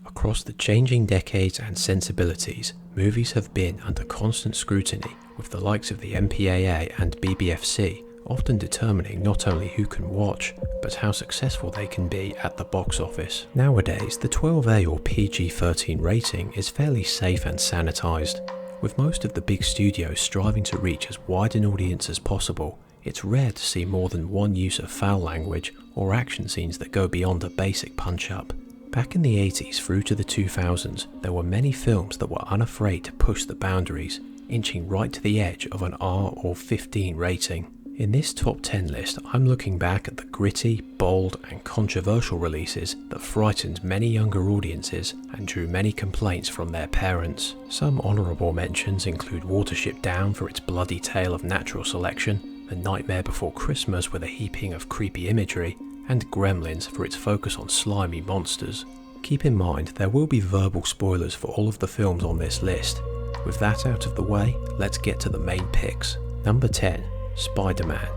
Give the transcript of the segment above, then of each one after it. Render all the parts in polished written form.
Across the changing decades and sensibilities, movies have been under constant scrutiny, with the likes of the MPAA and BBFC often determining not only who can watch, but how successful they can be at the box office. Nowadays, the 12A or PG-13 rating is fairly safe and sanitized. With most of the big studios striving to reach as wide an audience as possible, it's rare to see more than one use of foul language or action scenes that go beyond a basic punch-up. Back in the 80s through to the 2000s, there were many films that were unafraid to push the boundaries, inching right to the edge of an R or 15 rating. In this top 10 list, I'm looking back at the gritty, bold and controversial releases that frightened many younger audiences and drew many complaints from their parents. Some honourable mentions include Watership Down for its bloody tale of natural selection, The Nightmare Before Christmas with a heaping of creepy imagery, and Gremlins for its focus on slimy monsters. Keep in mind there will be verbal spoilers for all of the films on this list. With that out of the way, let's get to the main picks. Number 10. Spider-Man.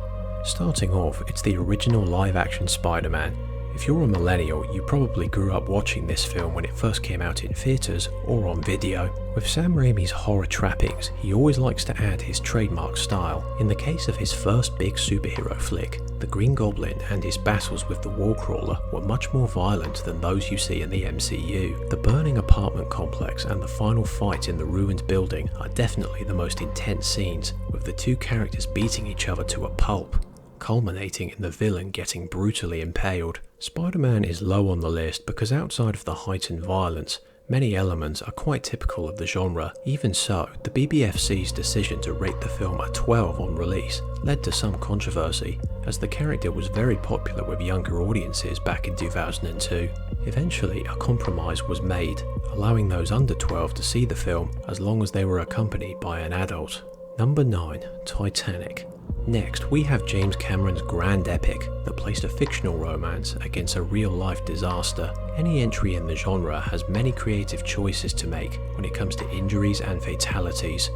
Starting off, it's the original live-action Spider-Man. If you're a millennial, you probably grew up watching this film when it first came out in theatres or on video. With Sam Raimi's horror trappings, he always likes to add his trademark style. In the case of his first big superhero flick, the Green Goblin and his battles with the Wallcrawler were much more violent than those you see in the MCU. The burning apartment complex and the final fight in the ruined building are definitely the most intense scenes, with the two characters beating each other to a pulp, culminating in the villain getting brutally impaled. Spider-Man is low on the list because outside of the heightened violence, many elements are quite typical of the genre. Even so, the BBFC's decision to rate the film a 12 on release led to some controversy, as the character was very popular with younger audiences back in 2002. Eventually, a compromise was made, allowing those under 12 to see the film as long as they were accompanied by an adult. Number 9. Titanic. Next, we have James Cameron's grand epic that placed a fictional romance against a real-life disaster. Any entry in the genre has many creative choices to make when it comes to injuries and fatalities.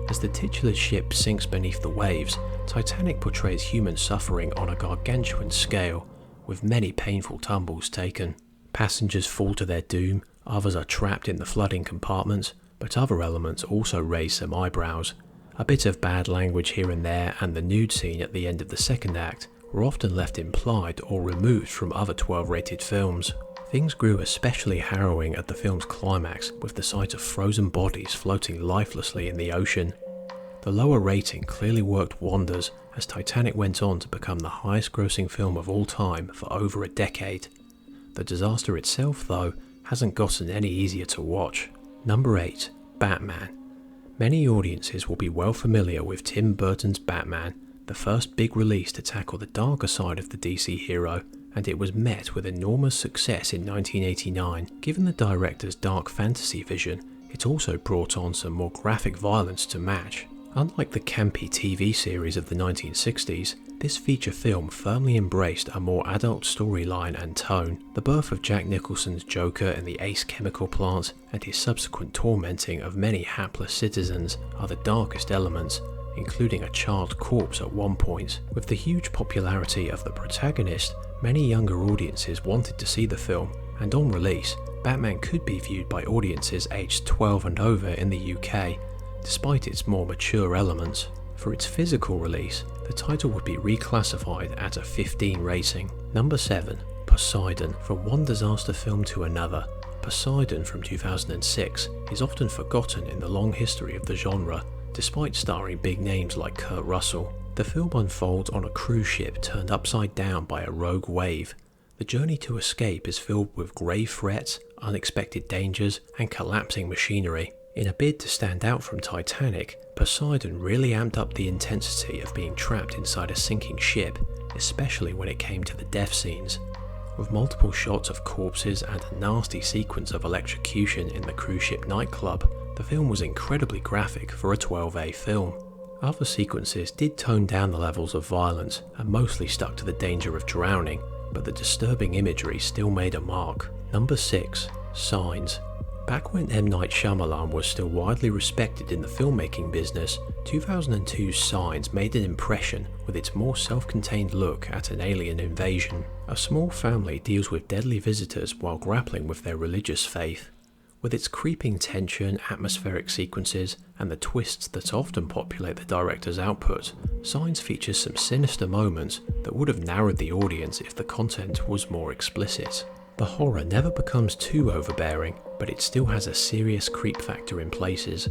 As the titular ship sinks beneath the waves, Titanic portrays human suffering on a gargantuan scale, with many painful tumbles taken. Passengers fall to their doom, others are trapped in the flooding compartments, but other elements also raise some eyebrows. A bit of bad language here and there and the nude scene at the end of the second act were often left implied or removed from other 12-rated films. Things grew especially harrowing at the film's climax with the sight of frozen bodies floating lifelessly in the ocean. The lower rating clearly worked wonders as Titanic went on to become the highest-grossing film of all time for over a decade. The disaster itself, though, hasn't gotten any easier to watch. Number 8. Batman. Many audiences will be well familiar with Tim Burton's Batman, the first big release to tackle the darker side of the DC hero, and it was met with enormous success in 1989. Given the director's dark fantasy vision, it also brought on some more graphic violence to match. Unlike the campy TV series of the 1960s, this feature film firmly embraced a more adult storyline and tone. The birth of Jack Nicholson's Joker in the Ace chemical plant and his subsequent tormenting of many hapless citizens are the darkest elements, including a charred corpse at one point. With the huge popularity of the protagonist, many younger audiences wanted to see the film, and on release, Batman could be viewed by audiences aged 12 and over in the UK, despite its more mature elements. For its physical release, the title would be reclassified at a 15 rating. Number 7. Poseidon. From one disaster film to another, Poseidon from 2006 is often forgotten in the long history of the genre, despite starring big names like Kurt Russell. The film unfolds on a cruise ship turned upside down by a rogue wave. The journey to escape is filled with grave threats, unexpected dangers, and collapsing machinery. In a bid to stand out from Titanic, Poseidon really amped up the intensity of being trapped inside a sinking ship, especially when it came to the death scenes. With multiple shots of corpses and a nasty sequence of electrocution in the cruise ship nightclub, the film was incredibly graphic for a 12A film. Other sequences did tone down the levels of violence and mostly stuck to the danger of drowning, but the disturbing imagery still made a mark. Number 6. Signs. Back when M. Night Shyamalan was still widely respected in the filmmaking business, 2002's Signs made an impression with its more self-contained look at an alien invasion. A small family deals with deadly visitors while grappling with their religious faith. With its creeping tension, atmospheric sequences, and the twists that often populate the director's output, Signs features some sinister moments that would have narrowed the audience if the content was more explicit. The horror never becomes too overbearing, but it still has a serious creep factor in places.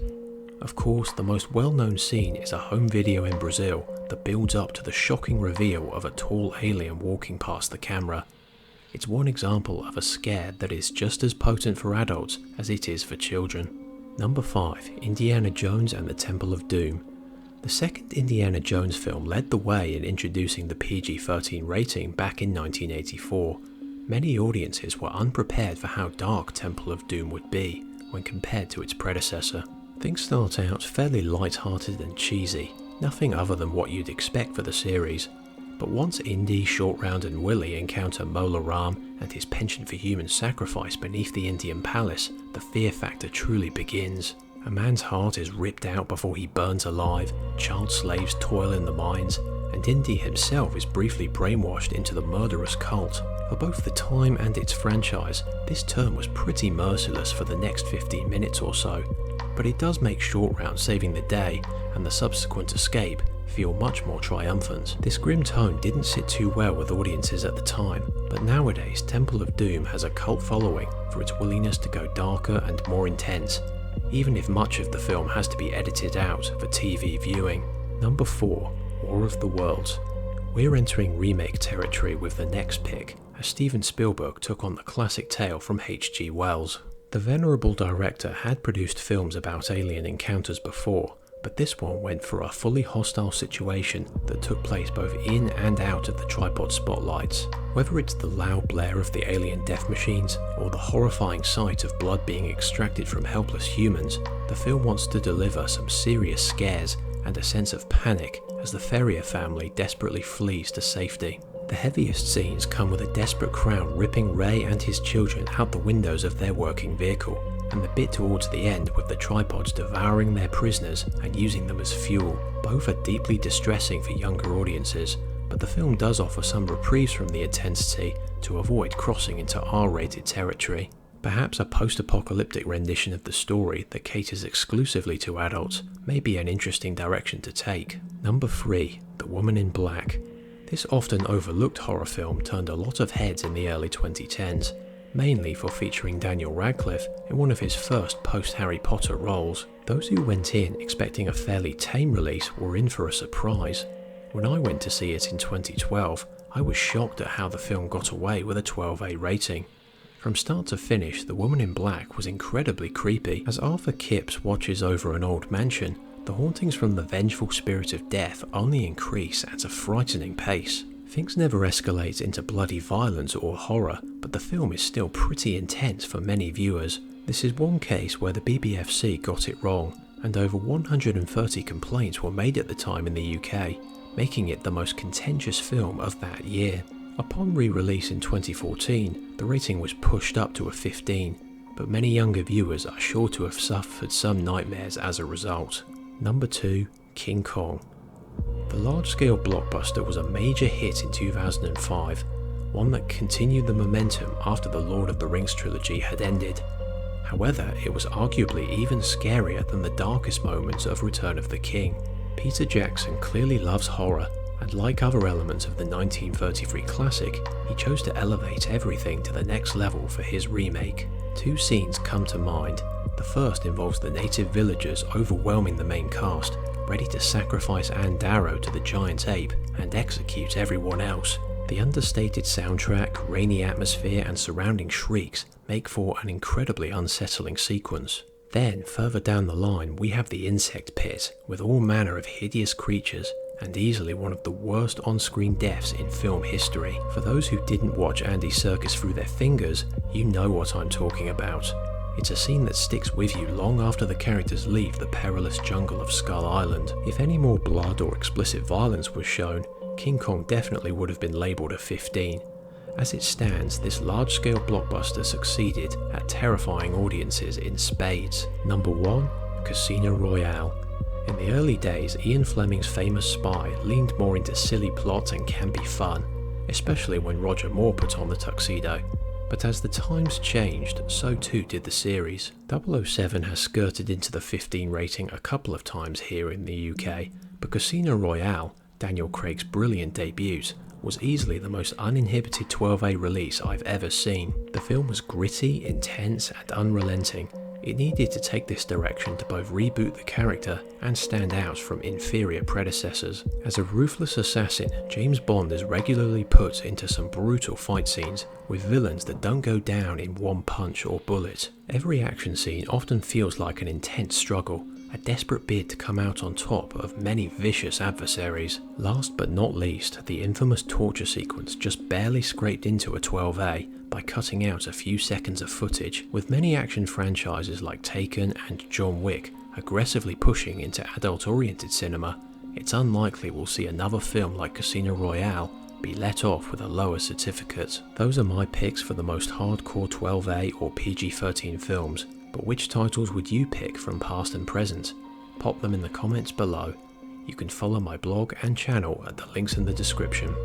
Of course, the most well-known scene is a home video in Brazil that builds up to the shocking reveal of a tall alien walking past the camera. It's one example of a scare that is just as potent for adults as it is for children. Number 5. Indiana Jones and the Temple of Doom. The second Indiana Jones film led the way in introducing the PG-13 rating back in 1984. Many audiences were unprepared for how dark Temple of Doom would be when compared to its predecessor. Things start out fairly light-hearted and cheesy, nothing other than what you'd expect for the series. But once Indy, Short Round and Willie encounter Mola Ram and his penchant for human sacrifice beneath the Indian palace, the fear factor truly begins. A man's heart is ripped out before he burns alive, child slaves toil in the mines, and Indy himself is briefly brainwashed into the murderous cult. For both the time and its franchise, this turn was pretty merciless for the next 15 minutes or so, but it does make Short Round saving the day and the subsequent escape feel much more triumphant. This grim tone didn't sit too well with audiences at the time, but nowadays Temple of Doom has a cult following for its willingness to go darker and more intense, even if much of the film has to be edited out for TV viewing. Number 4. War of the Worlds. We're entering remake territory with the next pick, as Steven Spielberg took on the classic tale from H.G. Wells. The venerable director had produced films about alien encounters before, but this one went for a fully hostile situation that took place both in and out of the tripod spotlights. Whether it's the loud blare of the alien death machines or the horrifying sight of blood being extracted from helpless humans, the film wants to deliver some serious scares and a sense of panic as the Ferrier family desperately flees to safety. The heaviest scenes come with a desperate crowd ripping Ray and his children out the windows of their working vehicle, and the bit towards the end with the tripods devouring their prisoners and using them as fuel. Both are deeply distressing for younger audiences, but the film does offer some reprieves from the intensity to avoid crossing into R-rated territory. Perhaps a post-apocalyptic rendition of the story that caters exclusively to adults may be an interesting direction to take. Number 3. The Woman in Black. This often overlooked horror film turned a lot of heads in the early 2010s, mainly for featuring Daniel Radcliffe in one of his first post-Harry Potter roles. Those who went in expecting a fairly tame release were in for a surprise. When I went to see it in 2012, I was shocked at how the film got away with a 12A rating. From start to finish, The Woman in Black was incredibly creepy. As Arthur Kipps watches over an old mansion, the hauntings from the vengeful spirit of death only increase at a frightening pace. Things never escalate into bloody violence or horror, but the film is still pretty intense for many viewers. This is one case where the BBFC got it wrong, and over 130 complaints were made at the time in the UK, making it the most contentious film of that year. Upon re-release in 2014, the rating was pushed up to a 15, but many younger viewers are sure to have suffered some nightmares as a result. Number 2. King Kong. The large-scale blockbuster was a major hit in 2005, one that continued the momentum after the Lord of the Rings trilogy had ended. However, it was arguably even scarier than the darkest moments of Return of the King. Peter Jackson clearly loves horror, and like other elements of the 1933 classic, he chose to elevate everything to the next level for his remake. Two scenes come to mind. The first involves the native villagers overwhelming the main cast, ready to sacrifice Ann Darrow to the giant ape and execute everyone else. The understated soundtrack, rainy atmosphere and surrounding shrieks make for an incredibly unsettling sequence. Then, further down the line, we have the insect pit, with all manner of hideous creatures, and easily one of the worst on-screen deaths in film history. For those who didn't watch Andy Serkis through their fingers, you know what I'm talking about. It's a scene that sticks with you long after the characters leave the perilous jungle of Skull Island. If any more blood or explicit violence was shown, King Kong definitely would have been labelled a 15. As it stands, this large-scale blockbuster succeeded at terrifying audiences in spades. Number 1. Casino Royale. In the early days, Ian Fleming's famous Spy leaned more into silly plots and campy fun, especially when Roger Moore put on the tuxedo. But as the times changed, so too did the series. 007 has skirted into the 15 rating a couple of times here in the UK, but Casino Royale, Daniel Craig's brilliant debut, was easily the most uninhibited 12A release I've ever seen. The film was gritty, intense, and unrelenting. It needed to take this direction to both reboot the character and stand out from inferior predecessors. As a ruthless assassin, James Bond is regularly put into some brutal fight scenes with villains that don't go down in one punch or bullet. Every action scene often feels like an intense struggle, a desperate bid to come out on top of many vicious adversaries. Last but not least, the infamous torture sequence just barely scraped into a 12A by cutting out a few seconds of footage, with many action franchises like Taken and John Wick aggressively pushing into adult-oriented cinema. It's unlikely we'll see another film like Casino Royale be let off with a lower certificate. Those are my picks for the most hardcore 12A or PG-13 films, but which titles would you pick from past and present? Pop them in the comments below. You can follow my blog and channel at the links in the description.